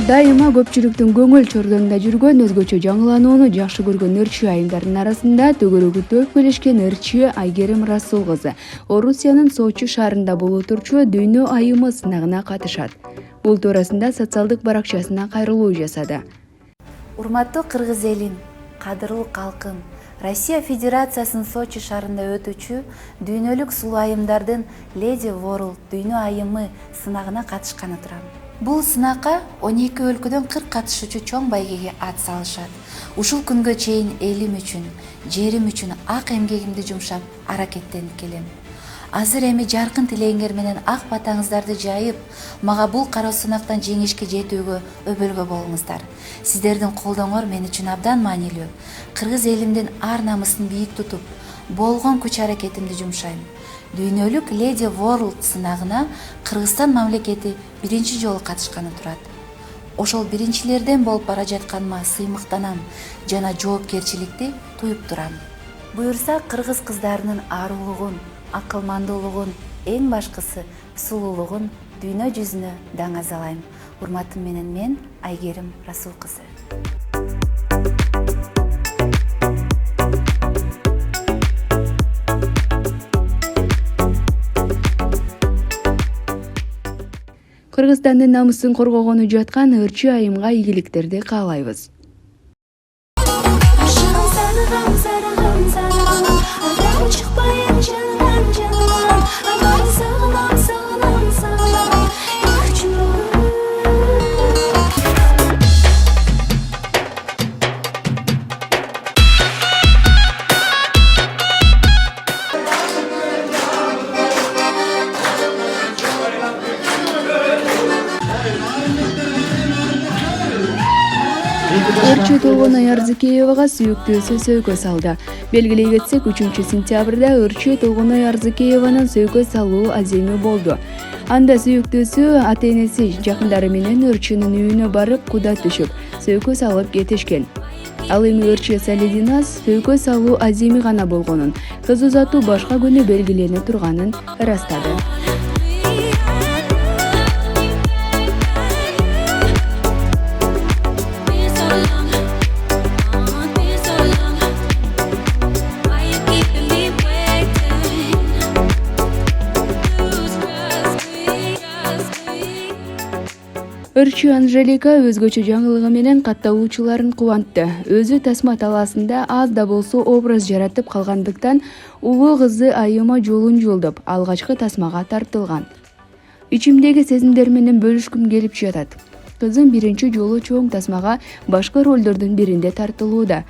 Дайыма көпчүлүктүн көңүл чордонунда жүргөн өзгөчө жаңыланууну жакшы көргөн ырчы айымдардын арасында төгөрөгү төп келишкен ырчы Айгерим Расул кызы Орусиянын Сочи шаарында болуп турчу дүйнө айымы сынагына катышат. Бул туурасында социалдык баракчасына кайрылуу жасады. Урматтуу кыргыз элим, кадырлуу калкым, Россия Федерациясынын Сочи шаарында өтүүчү дүйнөлүк сулуу айымдардын Lady World дүйнө айымы сынагына катышканы турам. Бул сынакка 12 өлкөдөн 40 катышуучу чоң байгеге ат салышат. Ушул күнгө чейин элим үчүн, жерим үчүн ак эмгегимди жумшап аракеттенип келем. Азыр эми жаркын тилегиңер менен ак батаңыздарды жайып, мага бул кароо сынактан жеңишке жетүүгө өбөлгө болуңуздар. Сиздердин колдооңор мен үчүн абдан маанилүү. Кыргыз элимдин ар намысын бийик тутуп, болгон күч аракетимди жумшайм. Дүйнөлүк Lady World сынагына Кыргызстан мамлекети биринчи жолу катышканы турат. Ошол биринчилерден болуп бара жатканыма сыймыктанам жана жоопкерчиликти туюп турам. Буюрса кыргыз кыздарынын арулугун, акылмандуулугун, эң башкысы сулуулугун дүйнө жүзүнө даңазалайм. Урматым менен мен Айгерим Расул кызы. Кыргызстандын намысын коргогону жаткан ырчы айымга ийгиликтерди каалайбыз. Ырчы Толгонай Арзыкеевага сүйүктүүсү сөйкө салды. Белгилей кетсек, 3-сентябрда ырчы Толгонай Арзыкееванын сөйкө салуу аземи болду. Анда сүйүктүүсү ата-энеси жакындары менен ырчынын үйүнө барып куда түшүп, сөйкө салып кетишкен. Ал эми ырчы Салидинас сөйкө салуу аземи гана болгонун, кыз узатуу башка күнү белгилене турганын ырастады. Ырчы Анжелика өзгөчө жаңылыгы менен катталуучуларын кубантты. Өзү тасма талаасында аз да болсо образ жаратып калгандыктан улуу кызы айыма жолун жолдоп алгачкы тасмага тартылган. Ичимдеги сезимдер менен бөлүшкүм келип жатат. Кызым биринчи жолу чоң тасмага башкы ролдордун биринде тартылууда.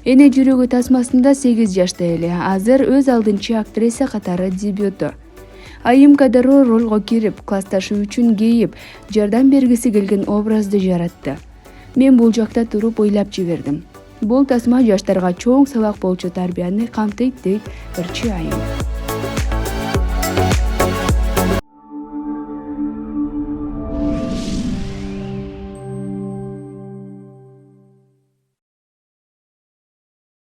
Эне жүрөгү тасмасында 8 жашта эле. Азыр өз алдынча актриса катары дебюту. Айым кадыруу ролго кирип, классташы үчүн кейип, жардам бергиси келген образды жаратты. Мен бул жакта туруп ойлоп жибердим. Бул тасма жаштарга чоң сабак болчу тарбияны камтыйт дейт ырчы айым.